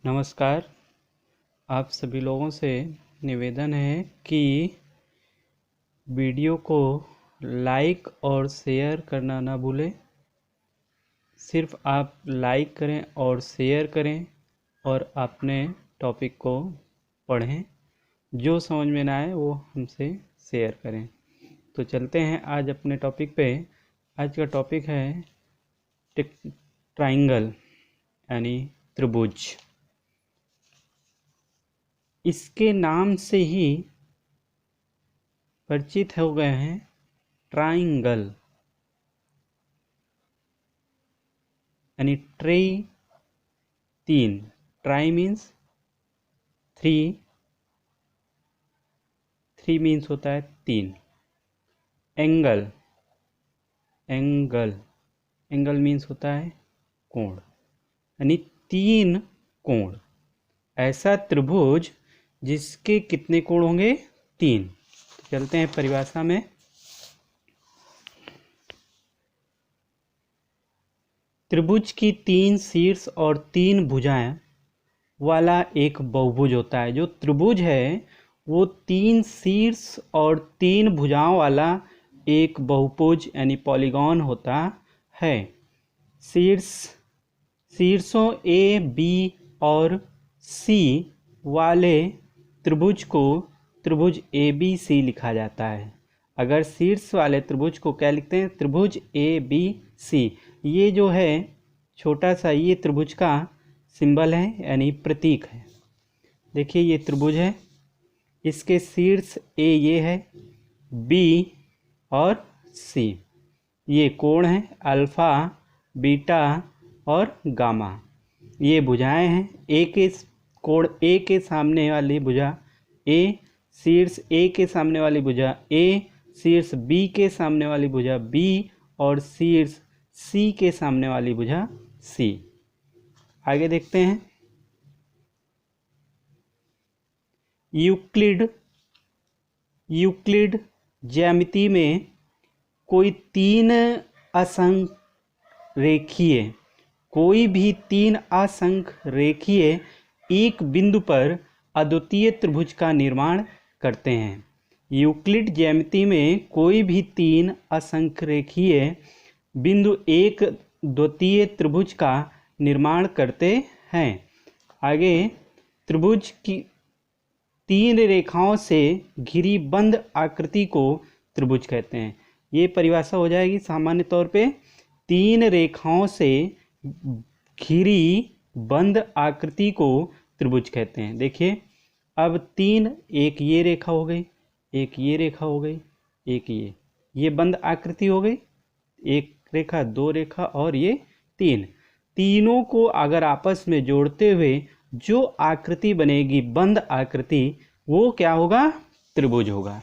नमस्कार। आप सभी लोगों से निवेदन है कि वीडियो को लाइक और शेयर करना ना भूलें। सिर्फ आप लाइक करें और शेयर करें और अपने टॉपिक को पढ़ें। जो समझ में ना आए वो हमसे शेयर करें। तो चलते हैं आज अपने टॉपिक पे। आज का टॉपिक है ट्राइंगल यानी त्रिभुज। इसके नाम से ही परिचित हो गए हैं ट्राइंगल यानी तीन। ट्राई मीन्स थ्री मीन्स होता है तीन। एंगल मीन्स होता है कोण यानी तीन कोण। ऐसा त्रिभुज जिसके कितने कोण होंगे? तीन। चलते हैं परिभाषा में। त्रिभुज की तीन शीर्ष और तीन भुजाएं वाला एक बहुभुज होता है। जो त्रिभुज है वो तीन शीर्ष और तीन भुजाओं वाला एक बहुभुज यानी पॉलीगॉन होता है। शीर्षों ए बी और सी वाले त्रिभुज को त्रिभुज ए बी सी लिखा जाता है। अगर शीर्ष वाले त्रिभुज को क्या लिखते हैं? त्रिभुज ए बी सी। ये जो है छोटा सा ये त्रिभुज का सिंबल है यानी प्रतीक है। देखिए ये त्रिभुज है, इसके शीर्ष ए ये है, बी और सी। ये कोण है अल्फा, बीटा और गामा। ये भुजाएं हैं। ए के कोण ए के सामने वाली भुजा ए, शीर्ष ए के सामने वाली भुजा ए, शीर्ष बी के सामने वाली भुजा बी और शीर्ष सी के सामने वाली भुजा सी। आगे देखते हैं। यूक्लिड ज्यामिति में कोई भी तीन असंख्य रेखीय एक बिंदु पर अद्वितीय त्रिभुज का निर्माण करते हैं। यूक्लिड ज्यामिति में कोई भी तीन असंख्य रेखीय बिंदु एक द्वितीय त्रिभुज का निर्माण करते हैं। आगे त्रिभुज की तीन रेखाओं से घिरी बंद आकृति को त्रिभुज कहते हैं। ये परिभाषा हो जाएगी सामान्य तौर पे। तीन रेखाओं से घिरी बंद आकृति को त्रिभुज कहते हैं। देखिए अब तीन, एक ये रेखा हो गई, एक ये रेखा हो गई, एक ये बंद आकृति हो गई। एक रेखा, दो रेखा और ये तीन। तीनों को अगर आपस में जोड़ते हुए जो आकृति बनेगी बंद आकृति, वो क्या होगा? त्रिभुज होगा।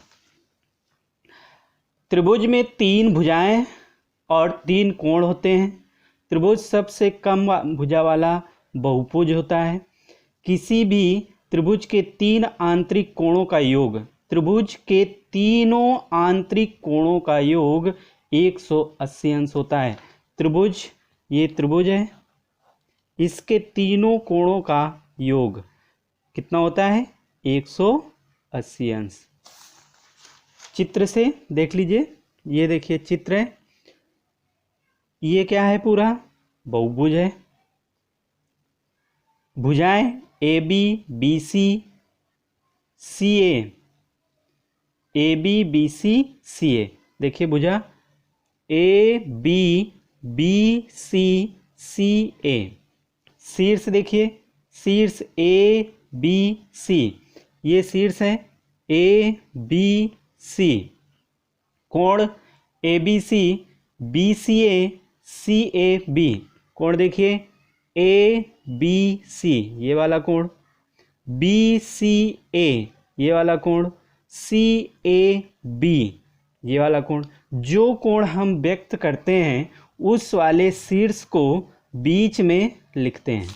त्रिभुज में तीन भुजाएं और तीन कोण होते हैं। त्रिभुज सबसे कम भुजा वाला बहुभुज होता है। किसी भी त्रिभुज के तीन आंतरिक कोणों का योग, त्रिभुज के तीनों आंतरिक कोणों का योग 180 अंश होता है। त्रिभुज, ये त्रिभुज है, इसके तीनों कोणों का योग कितना होता है? 180 अंश। चित्र से देख लीजिए। ये देखिए चित्र है, ये क्या है? पूरा बहुभुज है। भुजाएं A B B C C B C C A. देखिए भुजा ए बी बी सी सी ए। शीर्ष देखिए, शीर्ष ए बी सी, ये शीर्ष है ए बी सी। कोण A B C B C A B. कोण देखिए ए बी सी, ये वाला कोण, बी सी ए, ये वाला कोण, सी ए बी, ये वाला कोण। जो कोण हम व्यक्त करते हैं उस वाले शीर्ष को बीच में लिखते हैं।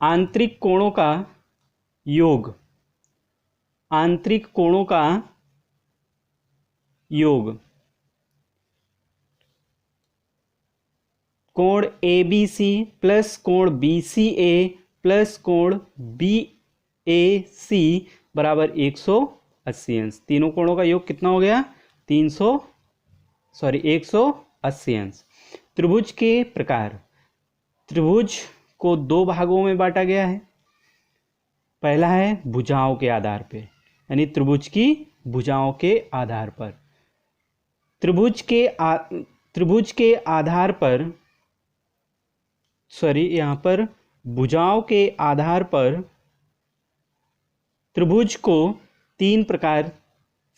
आंतरिक कोणों का योग, आंतरिक कोणों का योग कोण ABC प्लस कोण BCA प्लस कोण BAC बराबर 180 अंश। तीनों कोणों का योग कितना हो गया? 180 अंश। त्रिभुज के प्रकार। त्रिभुज को दो भागों में बांटा गया है। पहला है भुजाओं के आधार पर, यानी त्रिभुज की भुजाओं के आधार पर। त्रिभुज के आधार पर यहाँ पर भुजाओं के आधार पर त्रिभुज को तीन प्रकार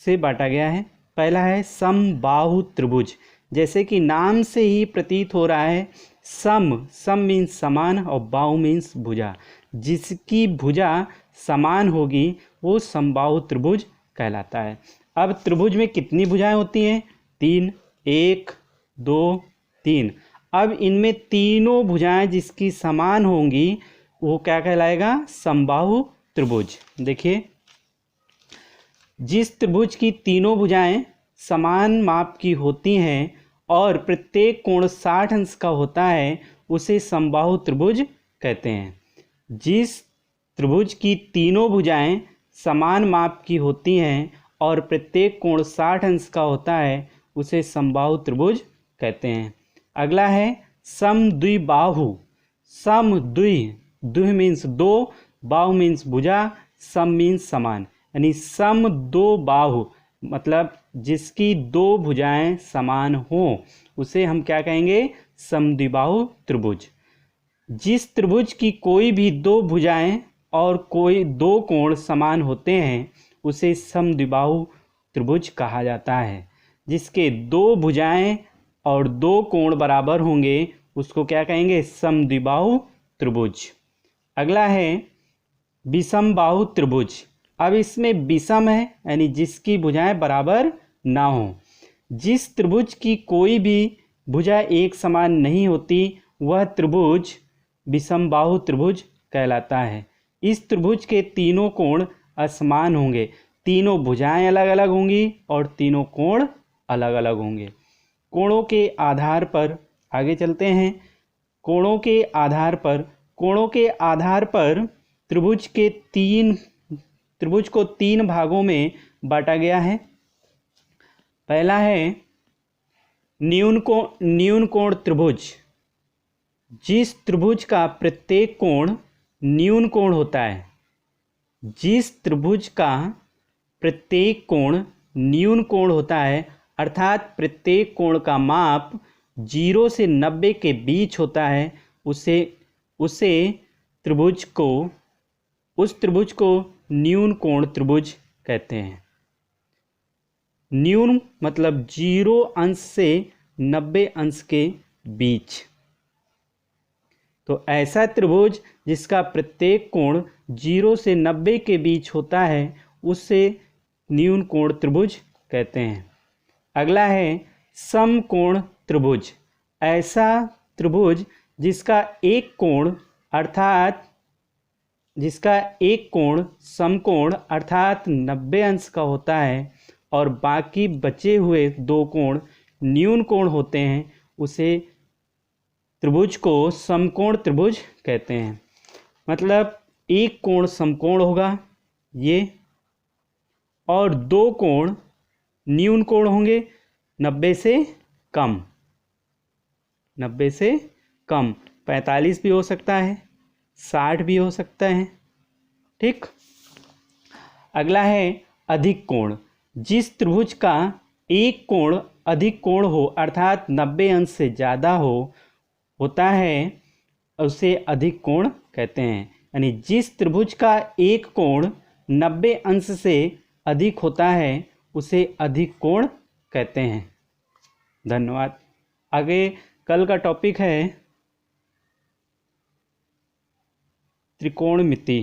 से बांटा गया है। पहला है समबाहु त्रिभुज। जैसे कि नाम से ही प्रतीत हो रहा है, सम मीन्स समान और बाहु मीन्स भुजा। जिसकी भुजा समान होगी वो समबाहु त्रिभुज कहलाता है। अब त्रिभुज में कितनी भुजाएं होती हैं? 3, 1, 2, 3। अब इनमें तीनों भुजाएं जिसकी समान होंगी वो क्या कहलाएगा? समबाहु त्रिभुज। देखिए, जिस त्रिभुज की तीनों भुजाएं समान माप की होती हैं और प्रत्येक कोण 60 अंश का होता है उसे समबाहु त्रिभुज कहते हैं। जिस त्रिभुज की तीनों भुजाएं समान माप की होती हैं और प्रत्येक कोण 60 अंश का होता है उसे समबाहु त्रिभुज कहते हैं। अगला है समद्विबाहु। द्वि मीन्स दो, बाहु मीन्स भुजा, सम मीन्स समान, यानी सम दो बाहु मतलब जिसकी दो भुजाएं समान हो उसे हम क्या कहेंगे? समद्विबाहु त्रिभुज। जिस त्रिभुज की कोई भी दो भुजाएं और कोई दो कोण समान होते हैं उसे समद्विबाहु त्रिभुज कहा जाता है। जिसके दो भुजाएं और दो कोण बराबर होंगे उसको क्या कहेंगे? समद्विबाहु त्रिभुज। अगला है विषमबाहु त्रिभुज। अब इसमें विषम है, यानी जिसकी भुजाएं बराबर ना हो। जिस त्रिभुज की कोई भी भुजा एक समान नहीं होती वह त्रिभुज विषमबाहु त्रिभुज कहलाता है। इस त्रिभुज के तीनों कोण असमान होंगे। तीनों भुजाएं अलग अलग होंगी और तीनों कोण अलग अलग होंगे। कोणों के आधार पर आगे चलते हैं। कोणों के आधार पर त्रिभुज को तीन भागों में बांटा गया है। पहला है न्यून कोण त्रिभुज। जिस त्रिभुज का प्रत्येक कोण न्यून कोण होता है। जिस त्रिभुज का प्रत्येक कोण न्यून कोण होता है अर्थात प्रत्येक कोण का माप 0 से 90 के बीच होता है उस त्रिभुज को न्यून कोण त्रिभुज कहते हैं। न्यून मतलब 0 अंश से 90 अंश के बीच। तो ऐसा त्रिभुज जिसका प्रत्येक कोण 0 से 90 के बीच होता है उसे न्यून कोण त्रिभुज कहते हैं। अगला है समकोण त्रिभुज। ऐसा त्रिभुज जिसका एक कोण समकोण अर्थात 90 अंश का होता है और बाकी बचे हुए दो कोण न्यून कोण होते हैं उसे त्रिभुज को समकोण त्रिभुज कहते हैं। मतलब एक कोण समकोण होगा ये, और दो कोण न्यून कोण होंगे 90 से कम। 45 भी हो सकता है, 60 भी हो सकता है। ठीक। अगला है अधिक कोण। जिस त्रिभुज का एक कोण अधिक कोण हो अर्थात 90 अंश से ज़्यादा होता है उसे अधिक कोण कहते हैं। यानी जिस त्रिभुज का एक कोण 90 अंश से अधिक होता है उसे अधिक कोण कहते हैं। धन्यवाद। आगे कल का टॉपिक है त्रिकोणमिति।